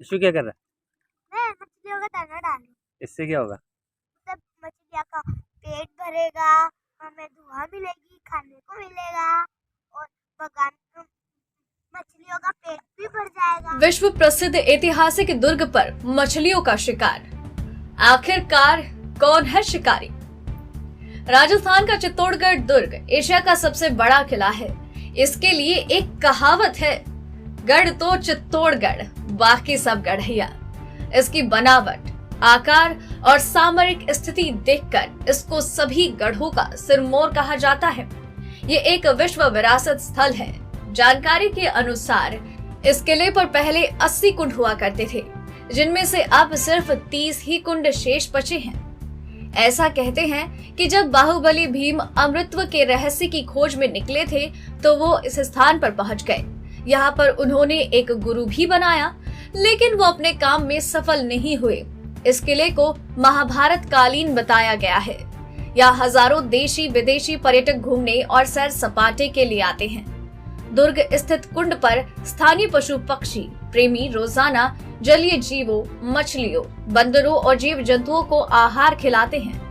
Issue क्या कर रहा मैं मछलियों का दाना डालूं। है? इससे क्या होगा? सब मछलियों का पेट भरेगा, हमें धुआं मिलेगी, खाने को मिलेगा और बगान मछलियों का पेट भी भर जाएगा। विश्व प्रसिद्ध ऐतिहासिक दुर्ग पर मछलियों का शिकार। आखिरकार कौन है शिकारी? राजस्थान का चित्तौड़गढ़ दुर्ग एशिया का सबसे बड़ा किला है। इसके लिए एक कहावत है, गढ़ तो चित्तौड़गढ़, बाकी सब गढ़िया। इसकी बनावट, आकार और सामरिक स्थिति देखकर इसको सभी गढ़ों का सिरमौर कहा जाता है। ये एक विश्व विरासत स्थल है। जानकारी के अनुसार इस किले पर पहले 80 कुंड हुआ करते थे, जिनमें से अब सिर्फ 30 ही कुंड शेष बचे हैं। ऐसा कहते हैं कि जब बाहुबली भीम अमृतत्व के रहस्य की खोज में निकले थे तो वो इस स्थान पर पहुंच गए। यहाँ पर उन्होंने एक गुरु भी बनाया, लेकिन वो अपने काम में सफल नहीं हुए। इस किले को महाभारत कालीन बताया गया है। यहाँ हजारों देशी विदेशी पर्यटक घूमने और सैर सपाटे के लिए आते हैं। दुर्ग स्थित कुंड पर स्थानीय पशु पक्षी प्रेमी रोजाना जलीय जीवों, मछलियों, बंदरों और जीव जंतुओं को आहार खिलाते हैं।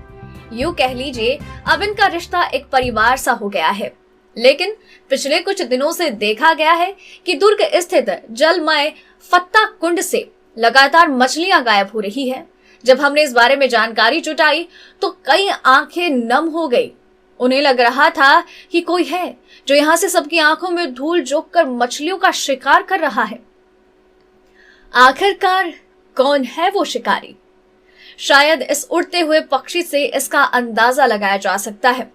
यूं कह लीजिए अब इनका रिश्ता एक परिवार सा हो गया है। लेकिन पिछले कुछ दिनों से देखा गया है कि दुर्ग स्थित जलमय फत्ता कुंड से लगातार मछलियां गायब हो रही है। जब हमने इस बारे में जानकारी जुटाई तो कई आंखें नम हो गई। उन्हें लग रहा था कि कोई है जो यहाँ से सबकी आंखों में धूल झोंक कर मछलियों का शिकार कर रहा है। आखिरकार कौन है वो शिकारी? शायद इस उड़ते हुए पक्षी से इसका अंदाजा लगाया जा सकता है,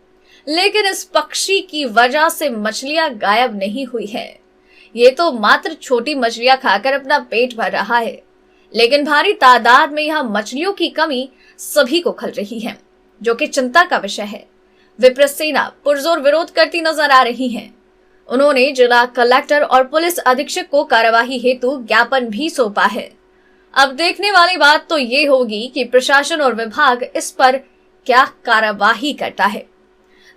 लेकिन इस पक्षी की वजह से मछलियां गायब नहीं हुई है। ये तो मात्र छोटी मछलियां खाकर अपना पेट भर रहा है, लेकिन भारी तादाद में यहाँ मछलियों की कमी सभी को खल रही है, जो कि चिंता का विषय है। विप्र सेना पुरजोर विरोध करती नजर आ रही है। उन्होंने जिला कलेक्टर और पुलिस अधीक्षक को कार्यवाही हेतु ज्ञापन भी सौंपा है। अब देखने वाली बात तो ये होगी कि प्रशासन और विभाग इस पर क्या कार्यवाही करता है।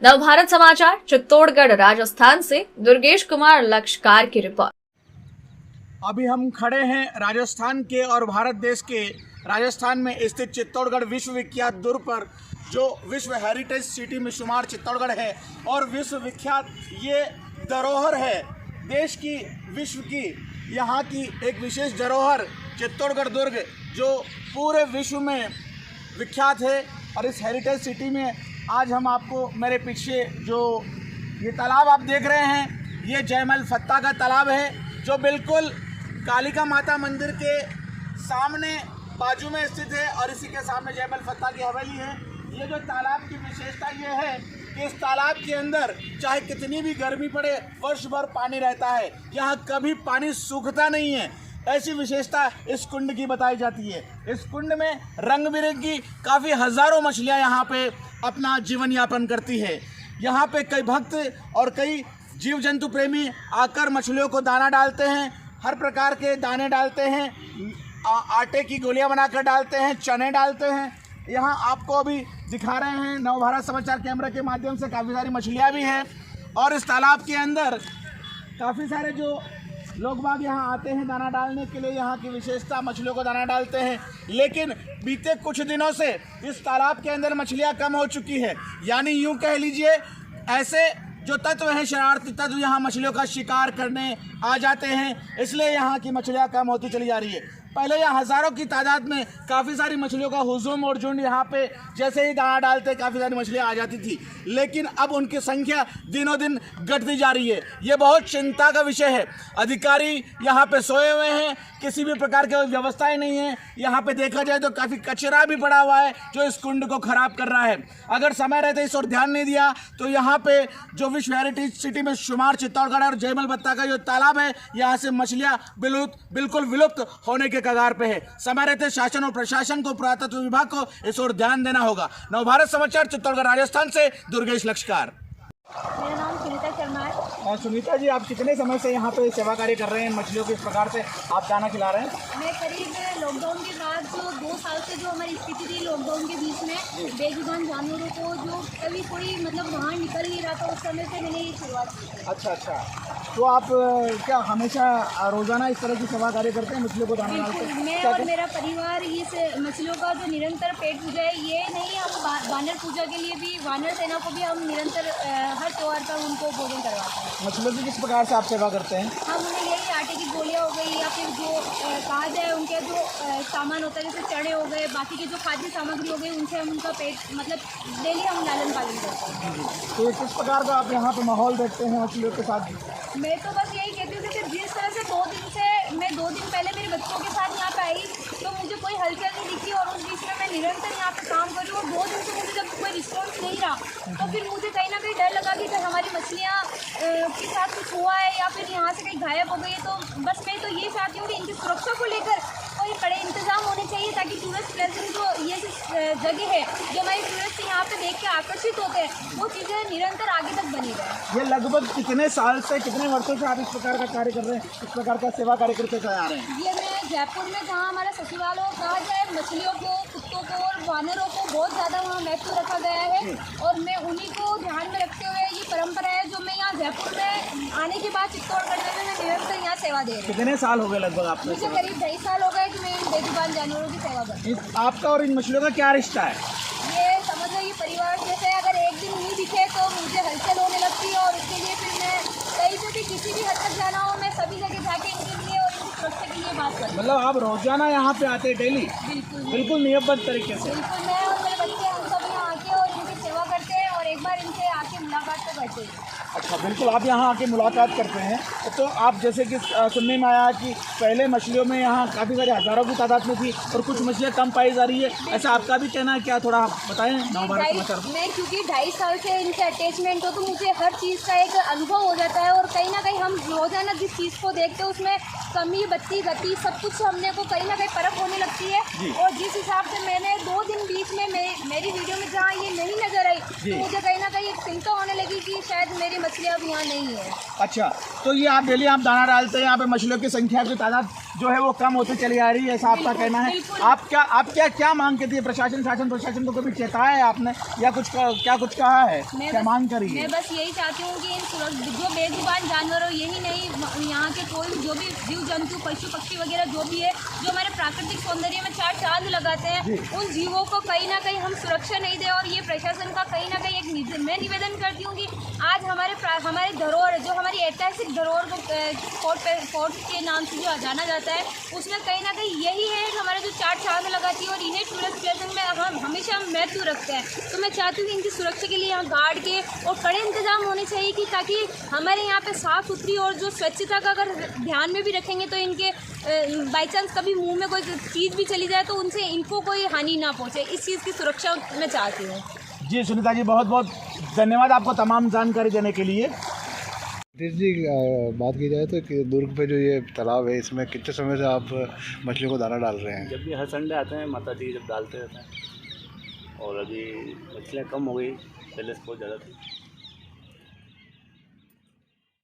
नवभारत समाचार चित्तौड़गढ़ राजस्थान से दुर्गेश कुमार लक्षकार की रिपोर्ट। अभी हम खड़े हैं राजस्थान के और भारत देश के राजस्थान में स्थित चित्तौड़गढ़ विश्वविख्यात दुर्ग पर, जो विश्व हेरिटेज सिटी में शुमार चित्तौड़गढ़ है और विश्व विख्यात ये धरोहर है देश की, विश्व की। यहाँ की एक विशेष धरोहर चित्तौड़गढ़ दुर्ग जो पूरे विश्व में विख्यात है। और इस हेरिटेज सिटी में आज हम आपको, मेरे पीछे जो ये तालाब आप देख रहे हैं, ये जयमल फत्ता का तालाब है, जो बिल्कुल कालिका माता मंदिर के सामने बाजू में स्थित है और इसी के सामने जयमल फत्ता की हवेली है। ये जो तालाब की विशेषता ये है कि इस तालाब के अंदर चाहे कितनी भी गर्मी पड़े, वर्ष भर पानी रहता है। यहाँ कभी पानी सूखता नहीं है। ऐसी विशेषता इस कुंड की बताई जाती है। इस कुंड में रंग बिरंगी काफ़ी हजारों मछलियाँ यहाँ पे अपना जीवन यापन करती है। यहाँ पे कई भक्त और कई जीव जंतु प्रेमी आकर मछलियों को दाना डालते हैं, हर प्रकार के दाने डालते हैं, आटे की गोलियाँ बनाकर डालते हैं, चने डालते हैं। यहाँ आपको अभी दिखा रहे हैं नवभारत समाचार कैमरा के माध्यम से, काफ़ी सारी मछलियाँ भी हैं। और इस तालाब के अंदर काफ़ी सारे जो लोग बाग यहाँ आते हैं दाना डालने के लिए। यहाँ की विशेषता मछलियों को दाना डालते हैं, लेकिन बीते कुछ दिनों से इस तालाब के अंदर मछलियाँ कम हो चुकी है। यानी यूँ कह लीजिए ऐसे जो तत्व हैं, शरारती तत्व, यहाँ मछलियों का शिकार करने आ जाते हैं, इसलिए यहाँ की मछलियाँ कम होती चली जा रही है। पहले यहाँ हज़ारों की तादाद में काफ़ी सारी मछलियों का हुजूम और झुंड यहाँ पे जैसे ही दाना डालते काफ़ी सारी मछलियाँ आ जाती थी, लेकिन अब उनकी संख्या दिनों दिन घटती जा रही है। ये बहुत चिंता का विषय है। अधिकारी यहाँ पे सोए हुए हैं, किसी भी प्रकार की व्यवस्थाएं नहीं है। यहाँ पे देखा जाए तो काफ़ी कचरा भी पड़ा हुआ है जो इस कुंड को खराब कर रहा है। अगर समय रहते इस और ध्यान नहीं दिया तो यहाँ पे जो विश्व हेरिटेज सिटी में शुमार चित्तौड़गढ़ और जयमल फत्ता का जो तालाब है, यहाँ से मछलियाँ बिल्कुल विलुप्त होने के कगार पे है। समय रहते शासन और प्रशासन को, पुरातत्व विभाग को इस ओर ध्यान देना होगा। नवभारत समाचार चित्तौड़गढ़ राजस्थान से दुर्गेश लक्षकार। मेरा नाम सुनीता शर्मा है। और सुनीता जी, आप कितने समय से यहाँ पे सेवा कार्य कर रहे हैं? मछलियों को इस प्रकार से आप दाना खिला रहे हैं? मैं करीब लॉकडाउन के बाद जो 2 साल से जो हमारी स्थिति थी लॉकडाउन के बीच में बेजुबान जानवरों को जो कभी कोई मतलब बाहर निकल नहीं रहा था, उस समय से मैंने ये शुरुआत की। अच्छा अच्छा, तो आप क्या हमेशा रोजाना इस तरह की सेवा कार्य करते हैं, मछलियों को दाना डालते बिल्कुल, हैं? मैं और मेरा परिवार इस मछलियों का जो निरंतर पेट पूजा है, ये नहीं, हम वानर पूजा के लिए भी, वानर सेना को भी हम निरंतर हर त्योहार पर उनको भोजन करवाते हैं। मछलियों की किस प्रकार से आप सेवा करते हैं? हम उन्हें यही आटे की गोलियाँ हो गई या फिर जो काज है उनके जो सामान होता है, जैसे चने हो गए, बाकी की जो खाद्य सामग्री हो गई, उनसे हम उनका पेट मतलब डेली हम लालन पालन करते हैं। तो किस प्रकार का आप यहाँ पे माहौल देखते हैं मछलियों के साथ? मैं तो बस यही कहती हूँ कि जिस तरह से 2 दिन पहले मेरे बच्चों के साथ यहाँ पे आई तो मुझे कोई हलचल नहीं दिखी, और उस बीच में मैं निरंतर यहाँ पे काम कर रही हूँ, और 2 दिन से मुझे जब कोई रिस्पॉन्स नहीं रहा तो फिर मुझे कहीं ना कहीं डर लगा कि अगर हमारी मछलियाँ के साथ कुछ हुआ है या फिर यहाँ से कहीं गायब हो गई है। तो बस मैं तो ये चाहती हूँ कि इनकी सुरक्षा को लेकर कोई बड़े इंतजाम होने चाहिए, ताकि टूरिस्ट प्लेसेस जो ये जगह है जो हमारे टूरिस्ट यहाँ पे देख के आकर्षित होते हैं, वो चीज़ें निरंतर आगे तक बनी रहे। ये लगभग कितने साल से, कितने वर्षों से आप इस प्रकार का कार्य कर रहे हैं, इस प्रकार का सेवा कार्य करते आ रहे हैं? ये मैं जयपुर में जहाँ हमारा सचिवालय कहा जाए, मछलियों को, कुत्तों को और वानरों को बहुत ज़्यादा वहाँ महत्व रखा गया है, और मैं उन्हीं को ध्यान में रखते हुए ये परंपरा है जो मैं यहाँ जयपुर में आने के बाद चित्तौड़गढ़ में मैं निरंतर यहाँ सेवा दे रही हूँ। कितने साल हो गए लगभग आपने? मुझे करीब 2.5 साल हो गए कि मैं इन बेजुबान जानवरों की सेवा कर रही हूँ। आपका और इन मछलियों का क्या रिश्ता है? ये समझ लो ये परिवार जैसे, अगर एक दिन नहीं दिखे तो मुझे हलचल होने लगती है, और उसके लिए फिर मैं कहीं से भी किसी भी हद तक जाना हो, मैं सभी जगह जाके इनके लिए और इनकी सुरक्षा के लिए बात करती हूँ। मतलब आप रोजाना यहाँ पे आते हैं डेली? बिल्कुल नियमबद्ध तरीके से? बिल्कुल, मैं और मेरे बच्चे हम सब यहाँ आके और इनकी सेवा करते हैं, और एक बार इनसे आके मुलाकात तो करते हैं। अच्छा, बिल्कुल, आप यहाँ आके मुलाकात करते हैं। तो आप जैसे कि सुनने में आया कि पहले मछलियों में यहाँ काफ़ी सारे हज़ारों की तादाद में थी और कुछ मछलियाँ कम पाई जा रही है, ऐसा आपका भी कहना है क्या? थोड़ा बताएं नवभारत समाचार। मैं क्योंकि 2.5 साल से इनसे अटैचमेंट हो, तो मुझे हर चीज़ का एक अनुभव हो जाता है, और कहीं ना कहीं हम रोजाना जिस चीज़ को देखते हैं उसमें कमी, बत्ती, गति, सब कुछ हमने को कहीं ना कहीं परख होने लगती है। और जिस हिसाब से मैंने 2 दिन बीच में मेरी वीडियो में जहाँ ये नहीं नजर आई, तो मुझे कहीं ना कहीं एक चिंता होने लगी कि शायद मेरी मछलियाँ अब यहाँ नहीं है। अच्छा, तो ये आप डेली आप दाना डालते हैं, यहाँ पे मछलियों की संख्या की तादाद जो है वो कम होती चली आ रही है, ऐसा आपका कहना है? आप क्या मांग करती है? प्रशासन को कभी चेताया है आपने, या कुछ कहा है, क्या मांग करी है? मैं बस यही चाहती हूँ कि इन जो बेजुबान जानवर, यही नहीं यहाँ के कोई जो भी जीव जंतु, पशु पक्षी वगैरह जो भी है, जो हमारे प्राकृतिक सौंदर्य में 4 चांद लगाते हैं, उन जीवों को कहीं ना कहीं हम सुरक्षा नहीं दे। और ये प्रशासन का कहीं ना कहीं एक मैं निवेदन करती हूँ कि आज हमारे धरोहर, जो हमारी ऐतिहासिक धरोहर को फोर्ट के नाम से जो जाना जाता है, उसमें कहीं ना कहीं यही है कि हमारे जो 4 चांद लगाती है, और इन्हें टूरिस्ट प्लेस में हम हमेशा महत्व रखते हैं। तो मैं चाहती हूँ कि इनकी सुरक्षा के लिए यहाँ गार्ड के और कड़े इंतजाम होने चाहिए, कि ताकि हमारे यहाँ पे साफ़ सुथरी और जो स्वच्छता का अगर ध्यान में भी रखेंगे तो इनके बाई चांस कभी मुंह में कोई चीज़ भी चली जाए तो उनसे इनको कोई हानि ना पहुँचे, इस चीज़ की सुरक्षा मैं चाहती हूँ। जी सुनीता जी, बहुत बहुत धन्यवाद आपको तमाम जानकारी देने के लिए। जी, बात की जाए तो कि दुर्ग पे जो ये तालाब है, इसमें कितने समय से आप मछलियों को दाना डाल रहे हैं? जब भी हर संडे आते हैं, माता जी जब डालते रहते हैं, और अभी मछलियाँ कम हो गई, पहले से बहुत ज़्यादा थी।